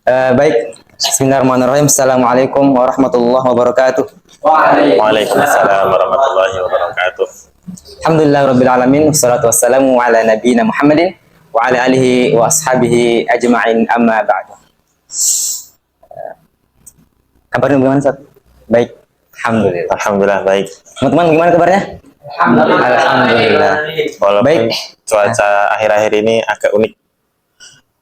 Baik, Bismillahirrahmanirrahim. Assalamualaikum warahmatullahi wabarakatuh. Waalaikumsalam warahmatullahi wabarakatuh. Alhamdulillahirabbil alamin, wassalatu wassalamu ala nabiyyina Muhammadin wa ala alihi wa ashabihi ajma'in, amma ba'du. Kabarnya gimana, Ustaz? Baik, alhamdulillah. Alhamdulillah baik. Teman-teman gimana kabarnya? Alhamdulillah. Walaupun Baik. cuaca akhir-akhir ini agak unik.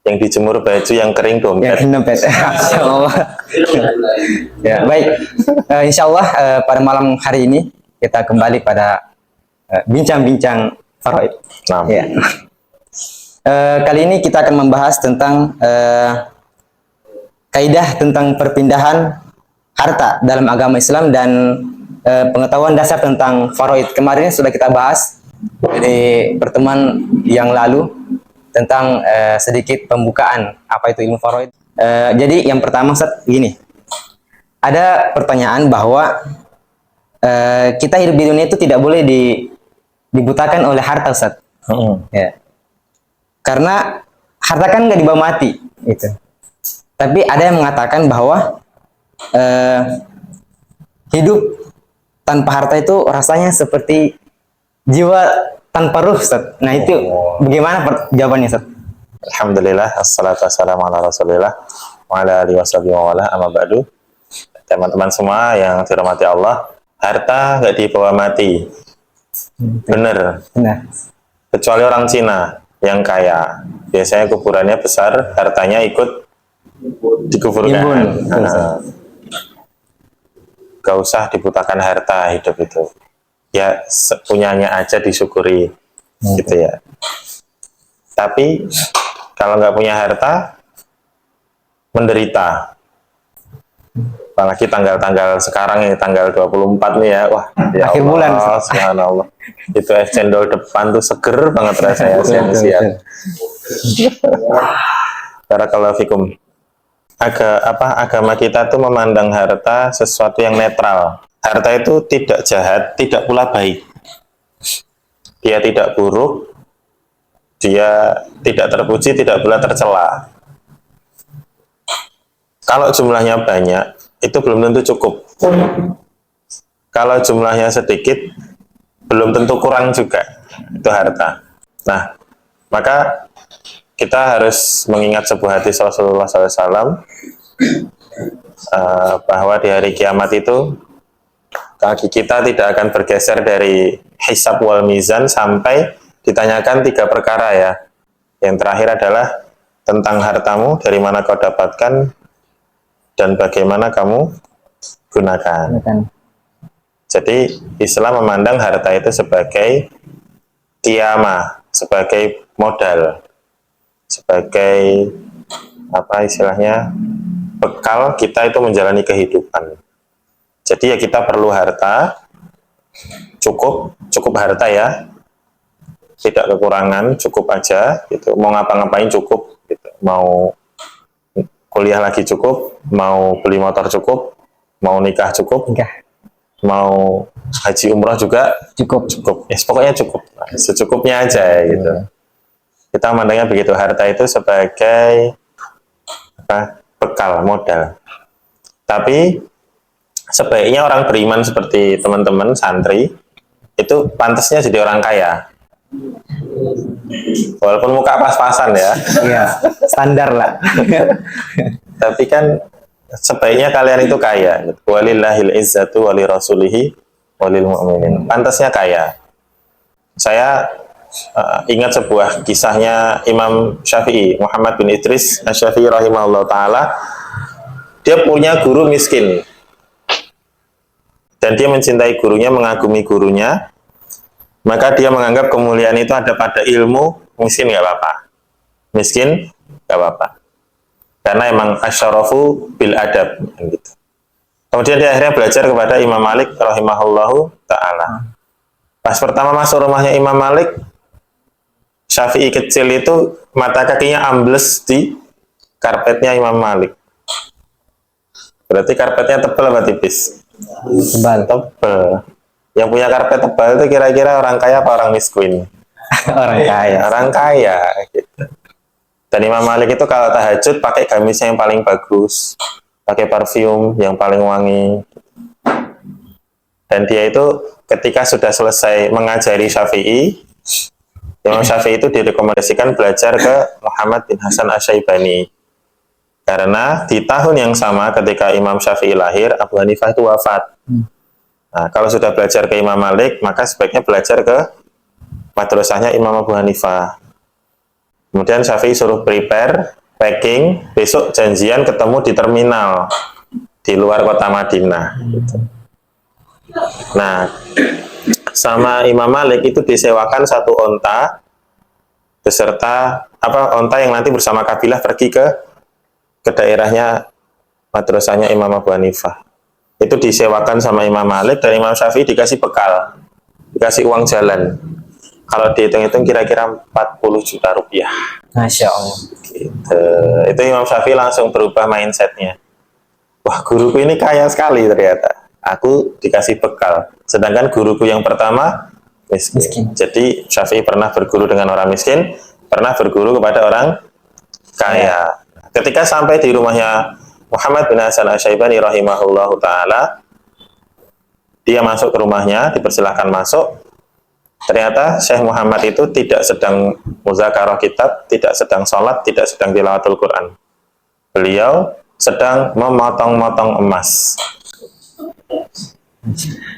Yang dijemur baju yang kering Ya, dompet. dompet. Insyaallah. Ya, baik. Insyaallah pada malam hari ini kita kembali pada bincang-bincang faraid. Nah, Ya. Kali ini kita akan membahas tentang kaidah tentang perpindahan harta dalam agama Islam dan pengetahuan dasar tentang faraid. Kemarin sudah kita bahas di pertemuan yang lalu tentang sedikit pembukaan apa itu ilmu faraid. Jadi yang pertama, Ustaz, gini. Ada pertanyaan bahwa kita hidup di dunia itu tidak boleh dibutakan oleh harta, Ustaz. Ya. Karena harta kan nggak dibawa mati, gitu. Tapi ada yang mengatakan bahwa hidup tanpa harta itu rasanya seperti jiwa tanpa ruh, Ustaz. Nah, itu bagaimana jawabannya, Ustaz? Alhamdulillah, assalatu wassalamu ala rasulillah wa ala alihi washabihi wa ala amma ba'du. Teman-teman semua yang dirahmati Allah, harta nggak dibawa mati. Bener. Nah, Kecuali orang Cina yang kaya. Biasanya kuburannya besar, hartanya ikut dikuburkan. Imbun. Gak usah dibutakan harta hidup itu. Ya punyanya aja disyukuri, gitu ya. Tapi kalau nggak punya harta, menderita. Apalagi tanggal-tanggal sekarang ini, tanggal 24 nih ya. Wah, ya Akhir Allah, bulan. subhanallah. Itu es cendol depan tuh seger banget rasanya siang-siang. Barakallahu fikum. Agama kita tuh memandang harta sesuatu yang netral. Harta itu tidak jahat, tidak pula baik. Dia tidak buruk, dia tidak terpuji, tidak pula tercela. Kalau jumlahnya banyak, itu belum tentu cukup. Kalau jumlahnya sedikit, belum tentu kurang juga. Itu harta. Nah, maka kita harus mengingat sebuah hadis Rasulullah SAW, bahwa di hari kiamat itu kaki kita tidak akan bergeser dari hisab wal mizan sampai ditanyakan 3 perkara ya. Yang terakhir adalah tentang hartamu, dari mana kau dapatkan dan bagaimana kamu gunakan. Jadi Islam memandang harta itu sebagai qiyamah, sebagai modal, sebagai apa istilahnya, bekal kita itu menjalani kehidupan. Jadi ya kita perlu harta, cukup harta ya, tidak kekurangan, cukup aja gitu. Mau ngapa-ngapain cukup gitu. Mau kuliah lagi cukup, mau beli motor cukup, mau nikah cukup, mau haji umroh juga cukup. Pokoknya cukup. Nah, secukupnya aja gitu. Kita memandangnya begitu, harta itu sebagai bekal, modal. Tapi sebaiknya orang beriman seperti teman-teman santri itu pantasnya jadi orang kaya. Walaupun muka pas-pasan ya. Iya, standar lah. Tapi kan sebaiknya kalian itu kaya. Walillahil izzatu wali rasulihi walil mu'minin. Pantasnya kaya. Saya ingat sebuah kisahnya Imam Syafi'i, Muhammad bin Idris Asy-Syafi'i rahimahullah ta'ala. Dia punya guru miskin. Dan dia mencintai gurunya, mengagumi gurunya, maka dia menganggap kemuliaan itu ada pada ilmu. Miskin nggak apa-apa, miskin nggak apa-apa, karena emang asyarafu bil adab gitu. Kemudian dia akhirnya belajar kepada Imam Malik rahimahullahu ta'ala. Pas pertama masuk rumahnya Imam Malik, Syafi'i kecil itu mata kakinya ambles di karpetnya Imam Malik. Berarti karpetnya tebal apa tipis? Tebal. Yang punya karpet tebal itu kira-kira orang kaya apa orang miskin? Orang kaya. Orang kaya gitu. Dan Imam Malik itu kalau tahajud pakai gamisnya yang paling bagus, pakai parfum yang paling wangi. Dan dia itu ketika sudah selesai mengajari Syafi'i, Imam Syafi'i itu direkomendasikan belajar ke Muhammad bin Hasan Asy-Syaibani. Karena di tahun yang sama ketika Imam Syafi'i lahir, Abu Hanifah itu wafat. Nah, kalau sudah belajar ke Imam Malik, maka sebaiknya belajar ke madrasahnya Imam Abu Hanifah. Kemudian Syafi'i suruh prepare, packing, besok janjian ketemu di terminal di luar kota Madinah. Gitu. Nah, sama Imam Malik itu disewakan satu onta beserta onta yang nanti bersama kabilah pergi ke daerahnya madrasahnya Imam Abu Hanifah. Itu disewakan sama Imam Malik dan Imam Syafi'i dikasih bekal, dikasih uang jalan. Kalau dihitung-hitung kira-kira 40 juta rupiah. Masya Allah. Gitu. Itu Imam Syafi'i langsung berubah mindsetnya. Wah, guruku ini kaya sekali ternyata. Aku dikasih bekal. Sedangkan guruku yang pertama miskin. Jadi Syafi'i pernah berguru dengan orang miskin, pernah berguru kepada orang kaya. Ketika sampai di rumahnya Muhammad bin Hasan Asy-Syaibani rahimahullahu ta'ala, dia masuk ke rumahnya, dipersilahkan masuk. Ternyata Syekh Muhammad itu tidak sedang muzakarah kitab, tidak sedang sholat, tidak sedang tilawatul Quran. Beliau sedang memotong-motong emas.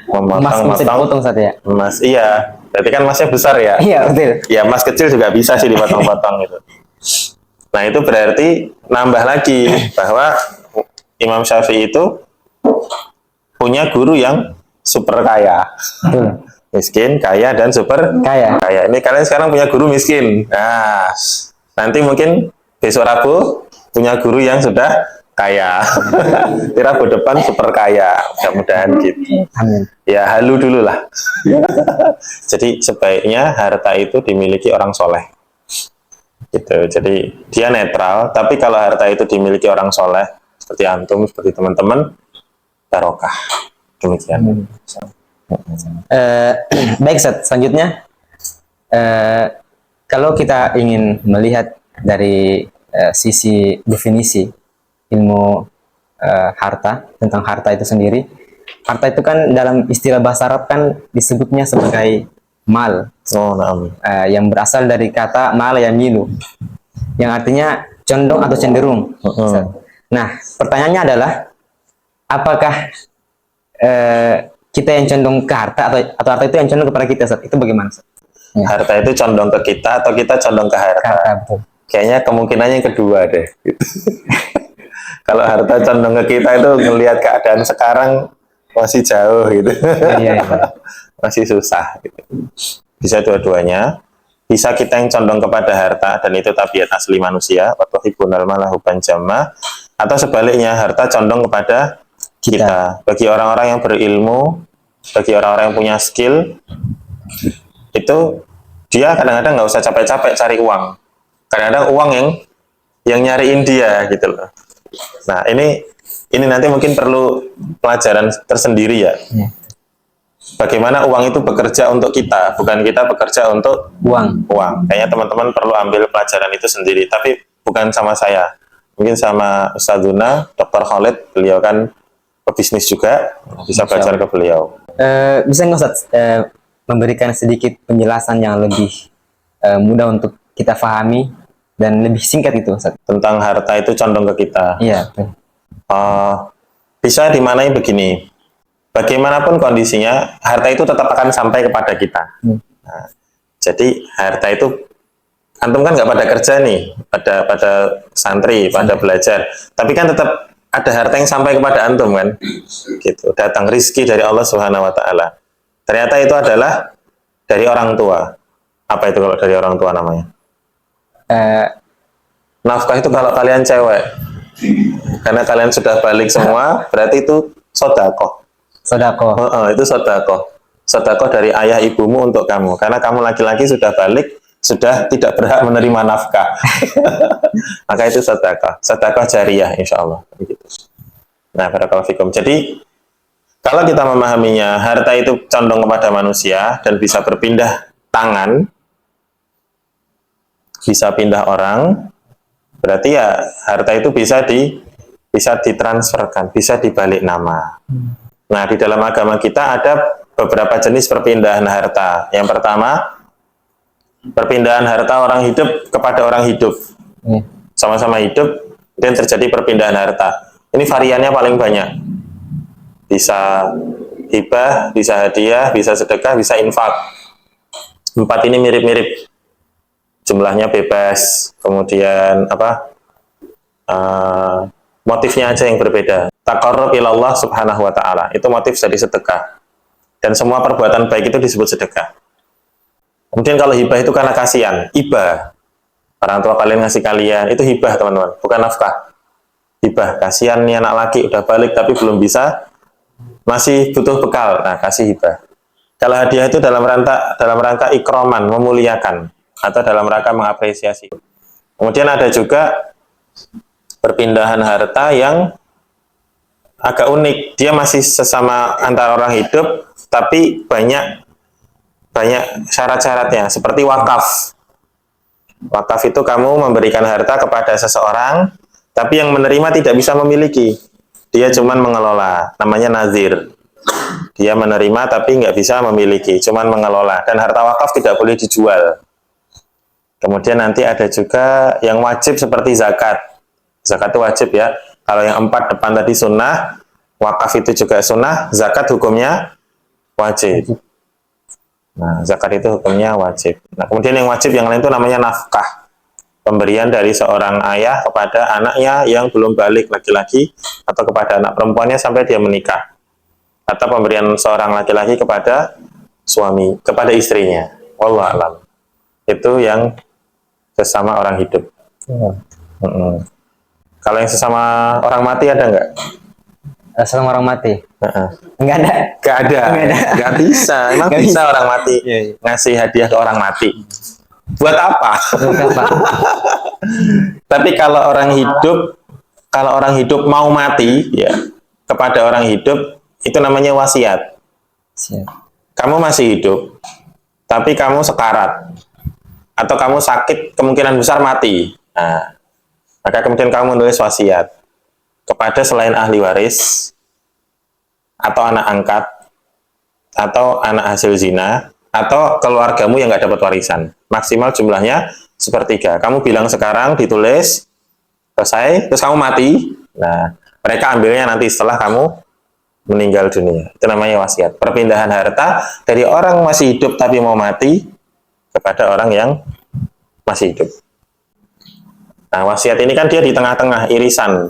Memotong saja. Emas, iya. Berarti kan emasnya besar ya? Iya, betul. Ya, emas kecil juga bisa sih dipotong-potong gitu. Nah, itu berarti nambah lagi bahwa Imam Syafi'i itu punya guru yang super kaya. Miskin, kaya, dan super Kaya. Ini kalian sekarang punya guru miskin. Nah, nanti mungkin besok Rabu punya guru yang sudah kaya. Di Rabu depan super kaya. Mudah-mudahan gitu. Amin. Ya, halu dulu lah. Jadi sebaiknya harta itu dimiliki orang soleh. Gitu. Jadi dia netral, tapi kalau harta itu dimiliki orang soleh, seperti antum, seperti teman-teman, barokah. Demikian. Baik, Ustaz. Selanjutnya, kalau kita ingin melihat dari sisi definisi ilmu harta, tentang harta itu sendiri, harta itu kan dalam istilah bahasa Arab kan disebutnya sebagai mal, yang berasal dari kata mal yamilu, yang artinya condong atau cenderung. Nah, pertanyaannya adalah, apakah kita yang condong ke harta atau harta itu yang condong kepada kita, Ustaz? Itu bagaimana, Ustaz? Harta itu condong ke kita atau kita condong ke harta? Kayaknya kemungkinannya yang kedua deh. Kalau harta condong ke kita itu ngelihat keadaan sekarang masih jauh gitu. Iya. Masih susah gitu. Bisa dua-duanya. Bisa kita yang condong kepada harta dan itu tabiat asli manusia, wa tuhibbunal mala hubban jamma, atau sebaliknya harta condong kepada kita. Bagi orang-orang yang berilmu, bagi orang-orang yang punya skill, itu dia kadang-kadang nggak usah capek-capek cari uang. Kadang-kadang uang yang nyariin dia gitu loh. Nah, ini nanti mungkin perlu pelajaran tersendiri ya. Bagaimana uang itu bekerja untuk kita, bukan kita bekerja untuk uang. Kayaknya teman-teman perlu ambil pelajaran itu sendiri, tapi bukan sama saya. Mungkin sama Ustadzuna, Dr. Khalid, beliau kan pebisnis juga, bisa belajar ke beliau. Bisa nggak, Ustaz, memberikan sedikit penjelasan yang lebih mudah untuk kita pahami dan lebih singkat itu, Ustaz? Tentang harta itu condong ke kita. Iya. Bisa dimaknai begini. Bagaimanapun kondisinya, harta itu tetap akan sampai kepada kita. Nah, jadi harta itu, antum kan nggak pada kerja nih, pada santri, pada belajar. Tapi kan tetap ada harta yang sampai kepada antum kan, gitu. Datang rizki dari Allah Subhanahu Wa Taala. Ternyata itu adalah dari orang tua. Apa itu kalau dari orang tua namanya? Nafkah itu kalau kalian cewek, karena kalian sudah balik semua, berarti itu sodakoh. Itu sodakoh. Sodakoh dari ayah ibumu untuk kamu, karena kamu laki-laki sudah balik, sudah tidak berhak menerima nafkah. Maka itu sodakoh jariyah, insya Allah. Nah, barakallahu fikum. Jadi kalau kita memahaminya, harta itu condong kepada manusia dan bisa berpindah tangan, bisa pindah orang, Berarti ya harta itu bisa ditransferkan, bisa dibalik nama. Nah, di dalam agama kita ada beberapa jenis perpindahan harta. Yang pertama, perpindahan harta orang hidup kepada orang hidup. Sama-sama hidup dan terjadi perpindahan harta. Ini variannya paling banyak. Bisa hibah, bisa hadiah, bisa sedekah, bisa infak. 4 ini mirip-mirip. Jumlahnya bebas, kemudian motifnya aja yang berbeda. Taqarrub ilallah subhanahu wa ta'ala, itu motif dari sedekah. Dan semua perbuatan baik itu disebut sedekah. Kemudian kalau hibah itu karena kasihan, hibah. Orang tua kalian ngasih kalian, itu hibah teman-teman, bukan nafkah. Hibah, kasihan nih anak laki udah balik tapi belum bisa, masih butuh bekal, nah kasih hibah. Kalau hadiah itu dalam rangka ikroman, memuliakan, atau dalam rangka mengapresiasi. Kemudian ada juga perpindahan harta yang agak unik. Dia masih sesama antara orang hidup, tapi banyak syarat-syaratnya. Seperti wakaf. Wakaf itu kamu memberikan harta kepada seseorang, tapi yang menerima tidak bisa memiliki. Dia cuma mengelola. Namanya nazir. Dia menerima tapi nggak bisa memiliki, cuma mengelola. Dan harta wakaf tidak boleh dijual. Kemudian nanti ada juga yang wajib seperti zakat. Zakat itu wajib ya. Kalau yang 4 depan tadi sunnah, wakaf itu juga sunnah, zakat hukumnya wajib. Nah, zakat itu hukumnya wajib. Nah, kemudian yang wajib yang lain itu namanya nafkah. Pemberian dari seorang ayah kepada anaknya yang belum balik laki-laki, atau kepada anak perempuannya sampai dia menikah. Atau pemberian seorang laki-laki kepada suami, kepada istrinya. Wallahu a'lam. Itu yang sesama orang hidup. Kalau yang sesama orang mati ada nggak? Sesama orang mati? Nggak ada. Nggak bisa. Emang Nggak bisa bisa. orang mati ngasih hadiah ke orang mati? Buat apa? Tapi kalau orang hidup mau mati ya kepada orang hidup, itu namanya wasiat. Kamu masih hidup, tapi kamu sekarat. Atau kamu sakit, kemungkinan besar mati. Nah, maka kemudian kamu menulis wasiat kepada selain ahli waris, atau anak angkat, atau anak hasil zina, atau keluargamu yang nggak dapat warisan. Maksimal jumlahnya 1/3. Kamu bilang sekarang, ditulis, selesai, terus kamu mati. Nah, mereka ambilnya nanti setelah kamu meninggal dunia. Itu namanya wasiat. Perpindahan harta dari orang masih hidup tapi mau mati kepada orang yang masih hidup. Nah, wasiat ini kan dia di tengah-tengah, irisan.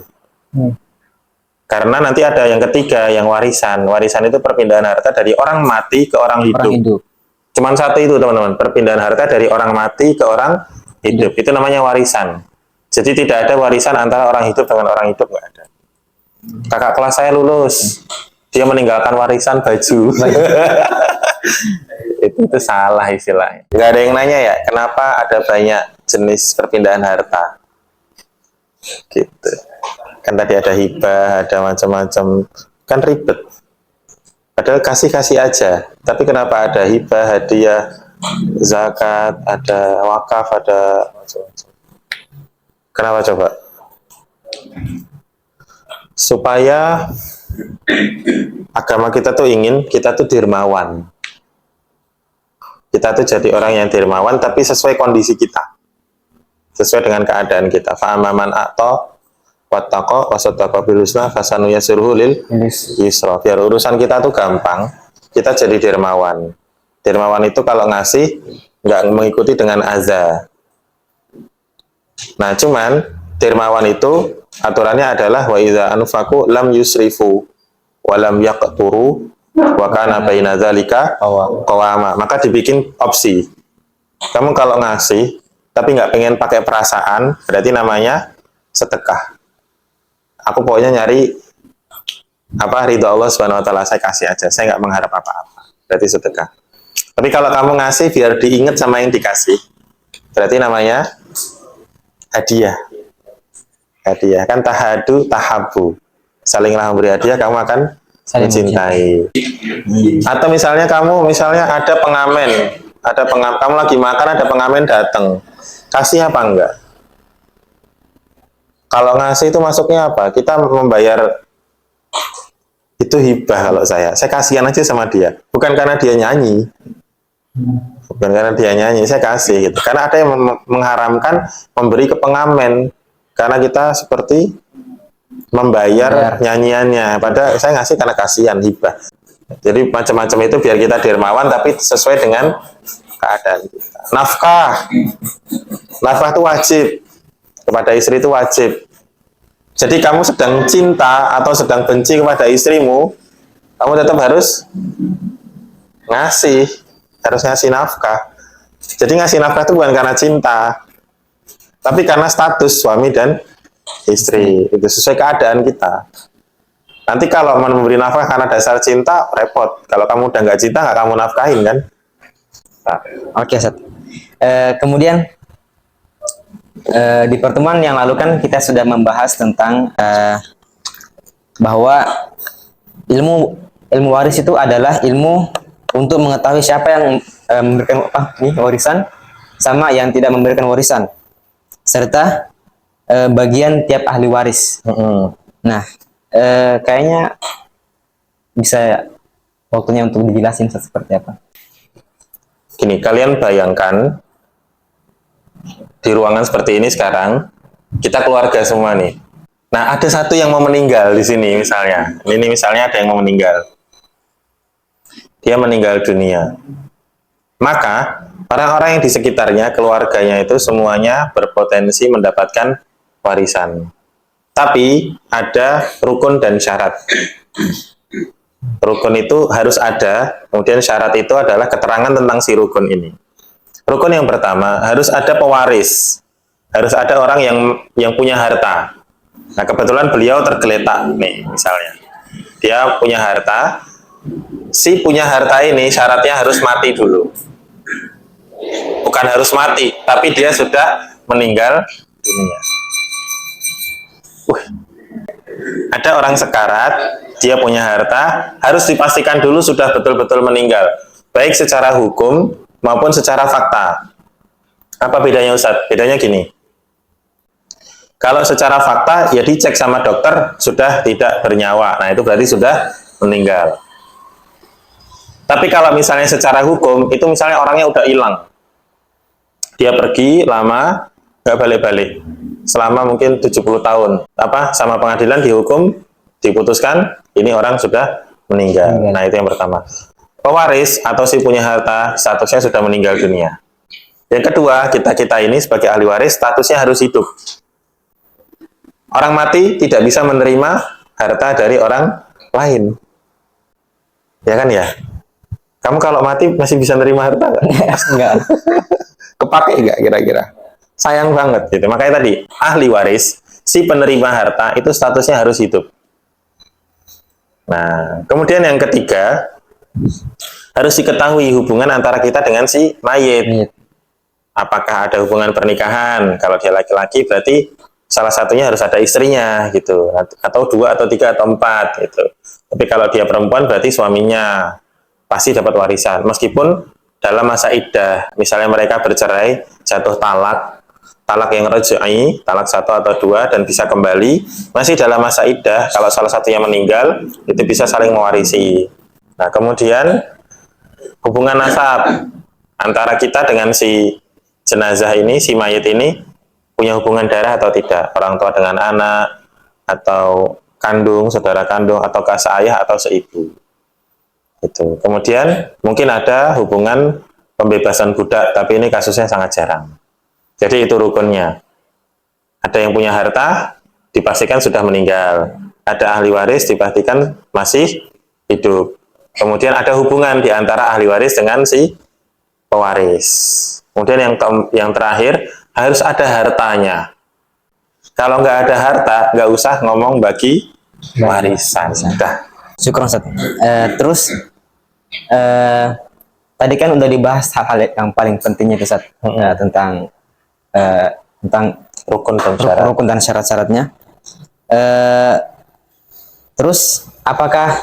Karena nanti ada yang ketiga, yang warisan. Warisan itu perpindahan harta dari orang mati ke orang hidup. Cuman satu itu, teman-teman. Perpindahan harta dari orang mati ke orang hidup. Itu namanya warisan. Jadi tidak ada warisan antara orang hidup dengan orang hidup, nggak ada. Kakak kelas saya lulus, dia meninggalkan warisan baju. itu salah istilahnya. Nggak ada yang nanya ya, kenapa ada banyak jenis perpindahan harta? Gitu. Kan tadi ada hibah, ada macam-macam. Kan ribet. Padahal kasih-kasih aja. Tapi kenapa ada hibah, hadiah, zakat, ada wakaf, ada macam-macam. Kenapa coba? Supaya agama kita tuh ingin kita tuh dermawan. Kita tuh jadi orang yang dermawan tapi sesuai kondisi kita. Sesuai dengan keadaan kita. Fa'amaman a'ta wattaqa wasaddaqa bil husna fasanuyasiruhu lil yusra. Biar urusan kita tuh gampang, kita jadi dermawan. Dermawan itu kalau ngasih nggak mengikuti dengan azza. Nah, cuman dermawan itu aturannya adalah wa idza anfaqu lam yusrifu wa lam yaqturu wa kana baina dzalika qawama. Maka dibikin opsi. Kamu kalau ngasih tapi nggak pengen pakai perasaan, berarti namanya sedekah. Aku pokoknya nyari ridho Allah Subhanahu wa taala, saya kasih aja, saya nggak mengharap apa-apa. Berarti sedekah. Tapi kalau kamu ngasih biar diingat sama yang dikasih, berarti namanya hadiah. Hadiah kan tahadu tahabu. Salinglah memberi hadiah, kamu akan mencintai. Atau misalnya ada pengamen, kamu lagi makan, ada pengamen datang, kasih apa enggak? Kalau ngasih itu masuknya apa? Kita membayar itu hibah kalau saya kasihan aja sama dia. Bukan karena dia nyanyi. Bukan karena dia nyanyi, saya kasih gitu. Karena ada yang mengharamkan memberi ke pengamen. Karena kita seperti membayar nyanyiannya. Padahal saya ngasih karena kasihan, hibah. Jadi macam-macam itu biar kita dermawan tapi sesuai dengan keadaan kita. Nafkah. Nafkah itu wajib. Kepada istri itu wajib. Jadi kamu sedang cinta atau sedang benci kepada istrimu, kamu tetap harus ngasih nafkah. Jadi ngasih nafkah itu bukan karena cinta, tapi karena status suami dan istri. Itu sesuai keadaan kita. Nanti kalau memberi nafkah karena dasar cinta, repot. Kalau kamu udah nggak cinta, nggak kamu nafkahin kan? Nah. Oke, Ustaz. Kemudian di pertemuan yang lalu kan kita sudah membahas tentang bahwa ilmu waris itu adalah ilmu untuk mengetahui siapa yang memberikan warisan sama yang tidak memberikan warisan, serta bagian tiap ahli waris. Nah, kayaknya bisa waktunya untuk dijelasin seperti apa. Gini, kalian bayangkan di ruangan seperti ini sekarang, kita keluarga semua nih. Nah, ada satu yang mau meninggal di sini misalnya. Ini misalnya ada yang mau meninggal. Dia meninggal dunia. Maka, orang-orang yang di sekitarnya, keluarganya itu semuanya berpotensi mendapatkan warisan. Tapi, ada rukun dan syarat. Rukun itu harus ada, kemudian syarat itu adalah keterangan tentang si rukun ini. Rukun yang pertama, harus ada pewaris. Harus ada orang yang punya harta. Nah, kebetulan beliau tergeletak nih, misalnya. Dia punya harta. Si punya harta ini syaratnya harus mati dulu. Bukan harus mati, tapi dia sudah meninggal dunia. Ada orang sekarat, dia punya harta, harus dipastikan dulu sudah betul-betul meninggal. Baik secara hukum maupun secara fakta. Apa bedanya, Ustadz? Bedanya gini. Kalau secara fakta, ya dicek sama dokter, sudah tidak bernyawa. Nah, itu berarti sudah meninggal. Tapi kalau misalnya secara hukum, itu misalnya orangnya udah hilang. Dia pergi lama, nggak balik-balik. Selama mungkin 70 tahun. Sama pengadilan dihukum, diputuskan, ini orang sudah meninggal. Nah, itu yang pertama. Pewaris atau si punya harta statusnya sudah meninggal dunia. Yang kedua, kita ini sebagai ahli waris statusnya harus hidup. Orang mati tidak bisa menerima harta dari orang lain. Ya kan ya? Kamu kalau mati masih bisa menerima harta nggak? Enggak. Kepake nggak kira-kira? Sayang banget gitu. Makanya tadi ahli waris, si penerima harta itu statusnya harus hidup. Nah, kemudian yang ketiga, harus diketahui hubungan antara kita dengan si mayit. Apakah ada hubungan pernikahan? Kalau dia laki-laki berarti salah satunya harus ada istrinya gitu, atau 2 atau 3 atau 4 gitu. Tapi kalau dia perempuan berarti suaminya pasti dapat warisan. Meskipun dalam masa iddah, misalnya mereka bercerai, jatuh talak yang raj'i, talak 1 atau 2 dan bisa kembali, masih dalam masa iddah, kalau salah satunya meninggal, itu bisa saling mewarisi. Nah, kemudian hubungan nasab antara kita dengan si jenazah ini, si mayit ini, punya hubungan darah atau tidak, orang tua dengan anak, atau kandung, saudara kandung, atau seayah atau seibu. Itu. Kemudian mungkin ada hubungan pembebasan budak, tapi ini kasusnya sangat jarang. Jadi itu rukunnya. Ada yang punya harta, dipastikan sudah meninggal. Ada ahli waris, dipastikan masih hidup. Kemudian ada hubungan di antara ahli waris dengan si pewaris. Kemudian yang terakhir, harus ada hartanya. Kalau nggak ada harta, nggak usah ngomong bagi warisan. Sudah. Syukur, Ustaz. Terus tadi kan udah dibahas hal-hal yang paling pentingnya, Ustaz, tentang rukun dan syarat-syaratnya. Terus apakah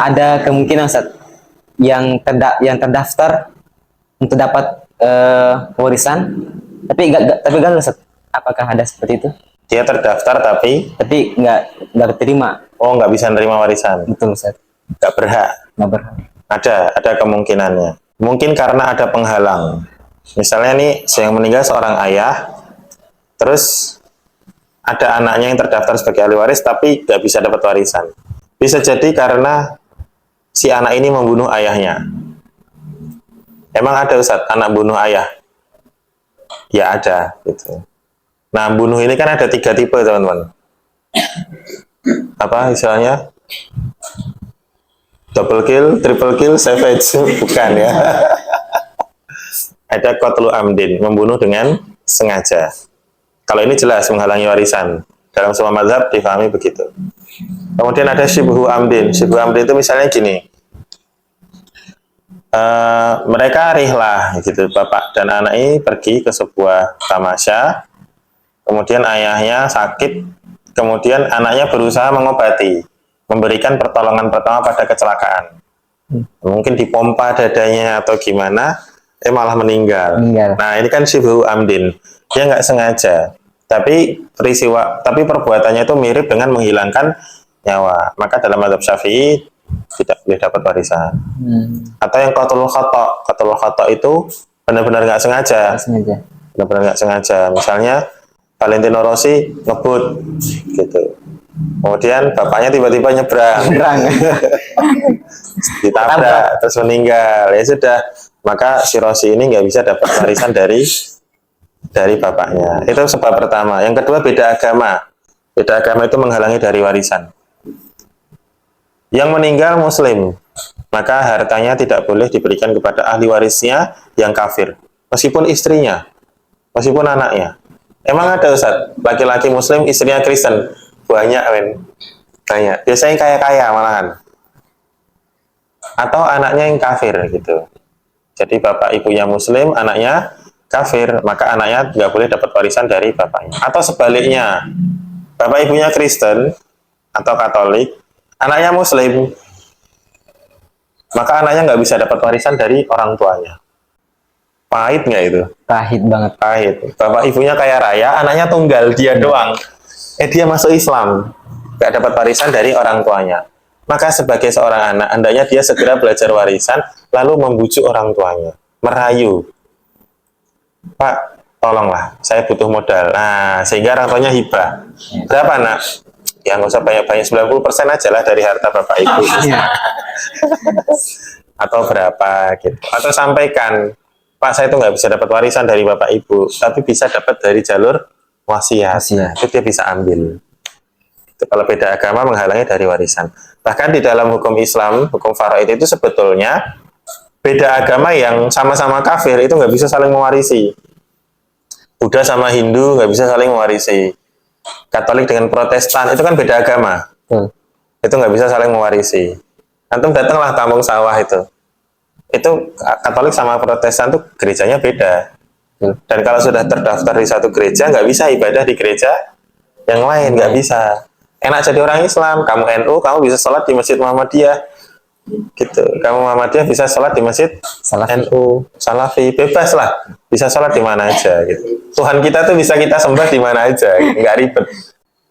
ada kemungkinan, Ustaz, yang terdaftar untuk dapat warisan tapi gagal, Ustaz? Apakah ada seperti itu? Dia terdaftar tapi nggak diterima. nggak bisa nerima warisan, Betul, Ustaz. nggak berhak. Nggak berhak. Ada kemungkinannya. Mungkin karena ada penghalang. Misalnya nih, yang meninggal seorang ayah, terus ada anaknya yang terdaftar sebagai ahli waris tapi nggak bisa dapat warisan. Bisa jadi karena si anak ini membunuh ayahnya. Emang ada Ustaz, anak bunuh ayah? Ya ada, gitu. Nah, bunuh ini kan ada 3 tipe, teman-teman. Apa istilahnya? Double kill, triple kill, savage. Bukan ya. Ada qatlu amdin, membunuh dengan sengaja. Kalau ini jelas menghalangi warisan. Dalam semua mazhab difahami begitu. Kemudian ada syibhu amdin. Syibhu amdin itu misalnya gini. Mereka rihlah gitu, bapak dan anak ini pergi ke sebuah tamasya, kemudian ayahnya sakit, kemudian anaknya berusaha mengobati, memberikan pertolongan pertama pada kecelakaan, mungkin dipompa dadanya atau gimana, malah meninggal. Nah, ini kan syibhu amdin, dia nggak sengaja, tapi perbuatannya itu mirip dengan menghilangkan nyawa, maka dalam mazhab Syafi'i tidak boleh dapat warisan. Atau yang qatlul khata itu benar-benar nggak sengaja. Benar-benar nggak sengaja. Misalnya Valentino Rossi ngebut gitu. Kemudian bapaknya tiba-tiba nyebrang. Ditabrak terus meninggal. Ya sudah, maka si Rossi ini nggak bisa dapat warisan dari bapaknya. Itu sebab pertama. Yang kedua, beda agama. Beda agama itu menghalangi dari warisan. Yang meninggal muslim, maka hartanya tidak boleh diberikan kepada ahli warisnya yang kafir, meskipun istrinya, meskipun anaknya. Emang ada Ustaz, laki-laki muslim, istrinya Kristen? Banyak, men. Banyak. Biasanya kaya-kaya malahan. Atau anaknya yang kafir, gitu. Jadi bapak ibunya muslim, anaknya kafir, maka anaknya nggak boleh dapat warisan dari bapaknya. Atau sebaliknya, bapak ibunya Kristen atau Katolik, anaknya muslim, maka anaknya nggak bisa dapat warisan dari orang tuanya. Pahit nggak itu? Pahit banget. Pahit. Bapak ibunya kaya raya, anaknya tunggal, dia doang. Dia masuk Islam, nggak dapat warisan dari orang tuanya. Maka sebagai seorang anak, hendaknya dia segera belajar warisan, lalu membujuk orang tuanya, merayu. Pak, tolonglah, saya butuh modal. Nah, sehingga orang tuanya hibah. Berapa, nak? Ya nggak usah banyak-banyak, 90% aja lah dari harta bapak ibu. Atau berapa gitu. Atau sampaikan, Pak, saya itu nggak bisa dapat warisan dari bapak ibu, tapi bisa dapat dari jalur wasiat. Nah, itu dia bisa ambil. Itu kalau beda agama menghalangi dari warisan. Bahkan di dalam hukum Islam, hukum faraid itu sebetulnya beda agama yang sama-sama kafir itu nggak bisa saling mewarisi. Buddha sama Hindu nggak bisa saling mewarisi. Katolik dengan Protestan itu kan beda agama, itu nggak bisa saling mewarisi. Antum datanglah kampung sawah itu Katolik sama Protestan tuh gerejanya beda, dan kalau sudah terdaftar di satu gereja nggak bisa ibadah di gereja yang lain, nggak bisa. Enak jadi orang Islam, kamu NU, kamu bisa sholat di Masjid Muhammadiyah, gitu. Kamu Muhammadiyah bisa sholat di Masjid NU, Salafi, bebas lah, bisa sholat di mana aja, gitu. Tuhan kita tuh bisa kita sembah di mana aja, nggak ribet.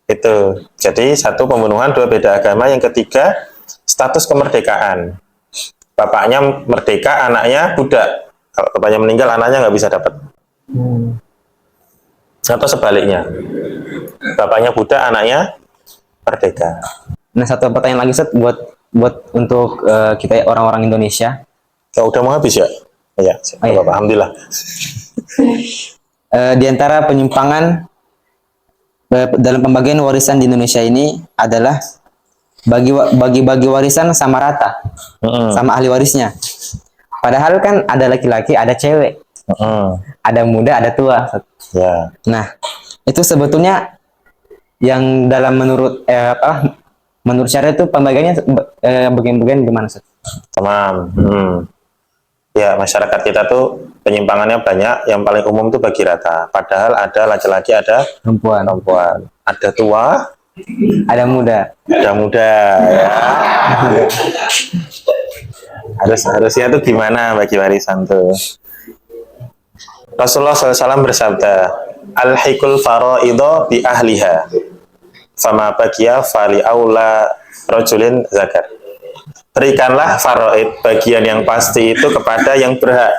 Itu. Jadi satu, pembunuhan, dua, beda agama. Yang ketiga, status kemerdekaan. Bapaknya merdeka, anaknya budak. Kalau bapaknya meninggal, anaknya nggak bisa dapat. Atau sebaliknya, bapaknya budak, anaknya merdeka. Nah, satu pertanyaan lagi, Ustaz, buat untuk kita orang-orang Indonesia. Ya, udah mau habis ya? Ya, Bapak, alhamdulillah. Di antara penyimpangan dalam pembagian warisan di Indonesia ini adalah bagi warisan sama rata, sama ahli warisnya. Padahal kan ada laki-laki, ada cewek, ada muda, ada tua. Ya. Nah, itu sebetulnya yang dalam menurut syariat itu pembagiannya bagian-bagian gimana, Ustaz? Tamam. Ya, masyarakat kita tuh penyimpangannya banyak. Yang paling umum tuh bagi rata. Padahal ada laki-laki, ada perempuan, ada tua, ada muda, ya. Harusnya tuh gimana bagi warisan tuh? Rasulullah SAW bersabda, Al-hikul faraido bi ahliha, fama bagiya fali aula rojulin zakar. Berikanlah faraid, bagian yang pasti itu kepada yang berhak.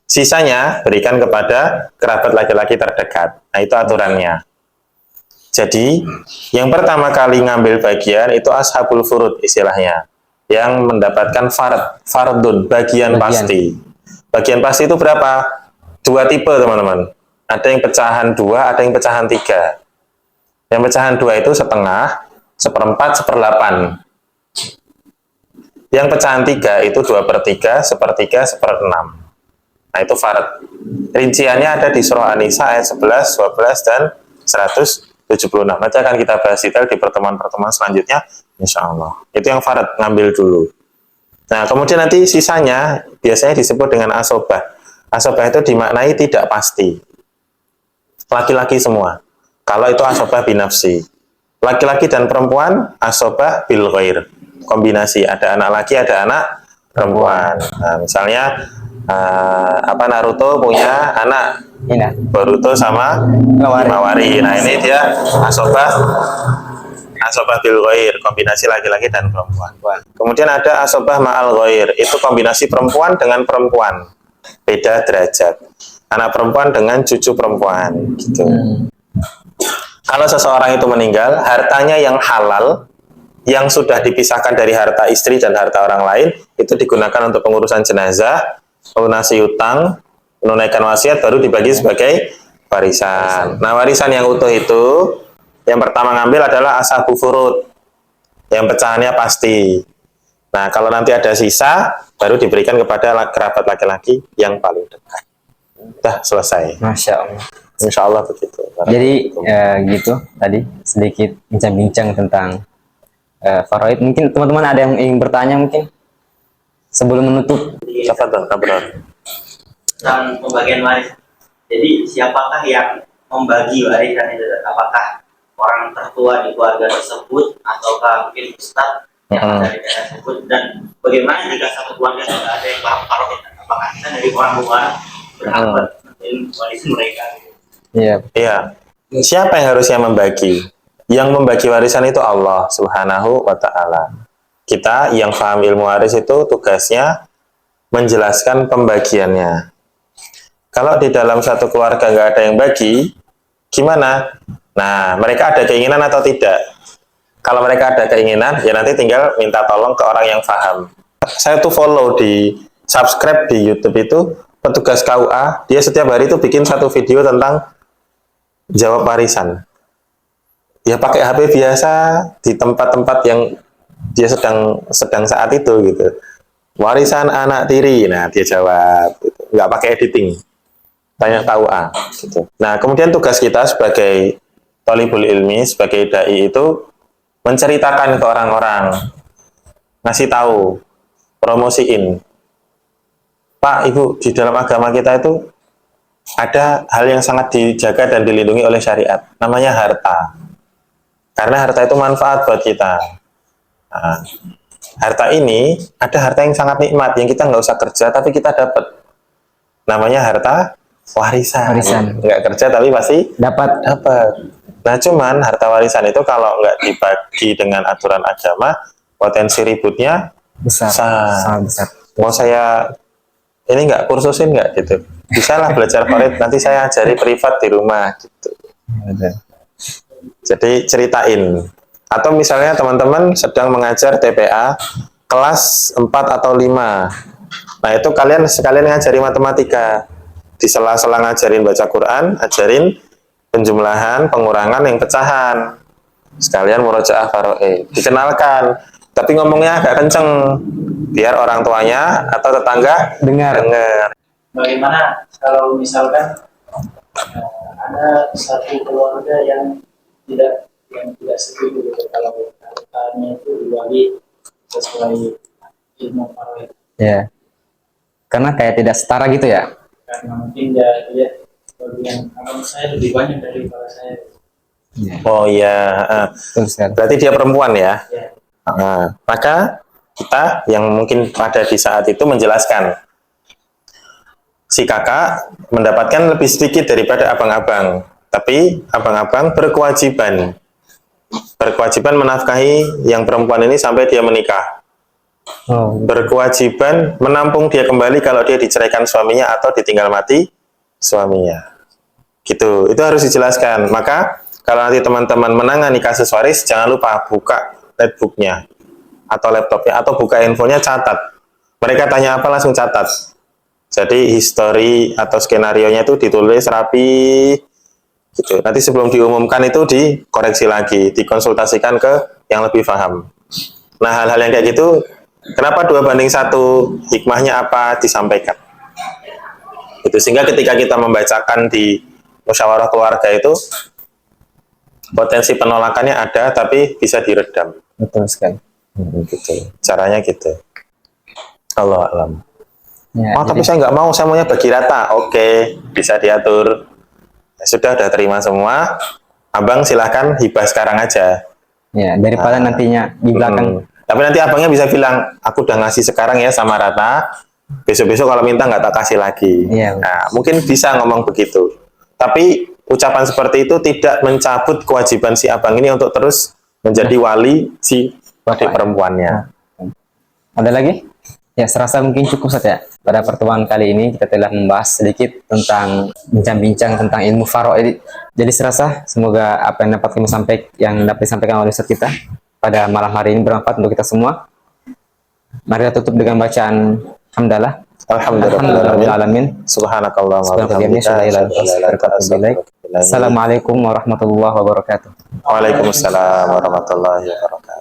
Sisanya berikan kepada kerabat laki-laki terdekat. Nah, itu aturannya. Jadi, yang pertama kali ngambil bagian itu ashabul furud istilahnya. Yang mendapatkan fardun, bagian pasti. Bagian pasti itu berapa? 2 tipe, teman-teman. Ada yang pecahan 2, ada yang pecahan 3. Yang pecahan 2 itu setengah, seperempat, seperdelapan. Yang pecahan 3 itu 2/3, sepertiga, seperenam. Nah, itu fard. Rinciannya ada di surah An-Nisa ayat 11, 12, dan 176. Nanti akan kita bahas detail di pertemuan-pertemuan selanjutnya, insya Allah. Itu yang fard, ngambil dulu. Nah, kemudian nanti sisanya biasanya disebut dengan asobah. Asobah itu dimaknai tidak pasti. Laki-laki semua. Kalau itu asobah binafsi. Laki-laki dan perempuan, asobah bil ghair. Kombinasi, ada anak laki, ada anak perempuan. Nah, misalnya Naruto punya anak Boruto sama Himawari. Nah, ini dia asobah bil ghair, kombinasi laki-laki dan perempuan. Kemudian ada asobah ma'al ghair, itu kombinasi perempuan dengan perempuan, beda derajat. Anak perempuan dengan cucu perempuan, gitu. Kalau seseorang itu meninggal, hartanya yang halal, yang sudah dipisahkan dari harta istri dan harta orang lain, itu digunakan untuk pengurusan jenazah, lunasi utang, menunaikan wasiat, baru dibagi sebagai warisan. Nah, warisan yang utuh itu, yang pertama ngambil adalah ashabu furud, yang pecahannya pasti. Nah, kalau nanti ada sisa, baru diberikan kepada kerabat laki-laki yang paling dekat. Dah selesai. Masya Allah. Insya Allah begitu. Jadi gitu tadi sedikit bincang-bincang tentang faraid. Mungkin teman-teman ada yang ingin bertanya mungkin sebelum menutup. Tafadhol, benar. Tentang pembagian warisan. Jadi siapakah yang membagi warisan itu? Apakah orang tertua di keluarga tersebut ataukah mungkin ustadz yang ada di daerah tersebut? Dan bagaimana jika satu keluarga tidak ada yang paham faraid? Apakah kita dari orang luar berhak warisan mereka? Iya. Siapa yang harusnya membagi? Yang membagi warisan itu Allah Subhanahu wa Ta'ala. Kita yang paham ilmu waris itu tugasnya menjelaskan pembagiannya. Kalau di dalam satu keluarga nggak ada yang bagi, gimana? Nah, mereka ada keinginan atau tidak? Kalau mereka ada keinginan, ya nanti tinggal minta tolong ke orang yang paham. Saya tuh follow subscribe di YouTube itu petugas KUA, dia setiap hari itu bikin satu video tentang jawab warisan. Ya pakai HP biasa di tempat-tempat yang dia sedang saat itu gitu. Warisan anak tiri, nah dia jawab, gitu. Nggak pakai editing, tanya KUA gitu. Nah, kemudian tugas kita sebagai thalibul ilmi, sebagai dai itu menceritakan ke orang-orang, ngasih tahu, promosiin. Pak, Ibu, di dalam agama kita itu ada hal yang sangat dijaga dan dilindungi oleh syariat, namanya harta. Karena harta itu manfaat buat kita. Nah, harta ini, ada harta yang sangat nikmat, yang kita nggak usah kerja, tapi kita dapat. Namanya harta warisan. Nggak kerja, tapi pasti dapat. Nah, cuman harta warisan itu kalau nggak dibagi dengan aturan agama, potensi ributnya besar. Sangat besar. Mau saya ini nggak kursusin nggak gitu? Bisa lah belajar faraid, nanti saya ajari privat di rumah gitu. Jadi ceritain. Atau misalnya teman-teman sedang mengajar TPA kelas 4 atau 5. Nah, itu kalian sekalian ngajari matematika. Di sela-sela ngajarin baca Quran, ajarin penjumlahan, pengurangan, yang pecahan. Sekalian murojaah faraid. Dikenalkan, tapi ngomongnya agak kenceng biar orang tuanya atau tetangga dengar. Bagaimana kalau misalkan ada satu keluarga yang tidak setuju gitu kalau hartanya itu dibagi sesuai ilmu faraid? Ya, karena kayak tidak setara gitu ya. Karena mungkin dia bagian abang saya lebih banyak daripada saya. Oh iya, berarti dia perempuan ya? Ya. Maka kita yang mungkin pada di saat itu menjelaskan si kakak mendapatkan lebih sedikit daripada abang-abang. Tapi abang-abang berkewajiban menafkahi yang perempuan ini sampai dia menikah. Oh, Berkewajiban menampung dia kembali kalau dia diceraikan suaminya atau ditinggal mati suaminya. Gitu, itu harus dijelaskan. Maka kalau nanti teman-teman menangani kasus waris, jangan lupa buka netbooknya atau laptopnya atau buka infonya, catat. Mereka tanya apa langsung catat. Jadi history atau skenario-nya itu ditulis rapi gitu. Nanti sebelum diumumkan itu dikoreksi lagi, dikonsultasikan ke yang lebih paham. Nah, hal-hal yang kayak gitu, kenapa 2:1? Hikmahnya apa? Disampaikan. Itu sehingga ketika kita membacakan di musyawarah keluarga itu, potensi penolakannya ada, tapi bisa diredam. betul sekali. Gitu. Caranya gitu. Allah alam. Ya, Oh, tapi saya nggak mau, saya maunya bagi rata. Oke, bisa diatur. Ya, sudah terima semua. Abang silahkan hibah sekarang aja. ya, daripada nantinya di belakang. Tapi nanti abangnya bisa bilang, aku udah ngasih sekarang ya sama rata. Besok-besok kalau minta nggak tak kasih lagi. Iya. Nah, mungkin bisa ngomong begitu. Tapi ucapan seperti itu tidak mencabut kewajiban si abang ini untuk terus menjadi wali si adik perempuannya. Ada lagi? Ya, serasa mungkin cukup saja. Pada pertemuan kali ini kita telah membahas sedikit tentang bincang-bincang tentang ilmu faraid. Jadi serasa semoga apa yang dapat kami sampaikan, yang dapat disampaikan oleh Ustaz kita pada malam hari ini bermanfaat untuk kita semua. Mari kita tutup dengan bacaan hamdalah. Alhamdulillahirrahmanirrahim. Subhanakallahumma wa Subhanakallahumma bihamdika, asyhadu an la ilaha illa anta, Assalamualaikum warahmatullahi wabarakatuh. Waalaikumsalam warahmatullahi wabarakatuh.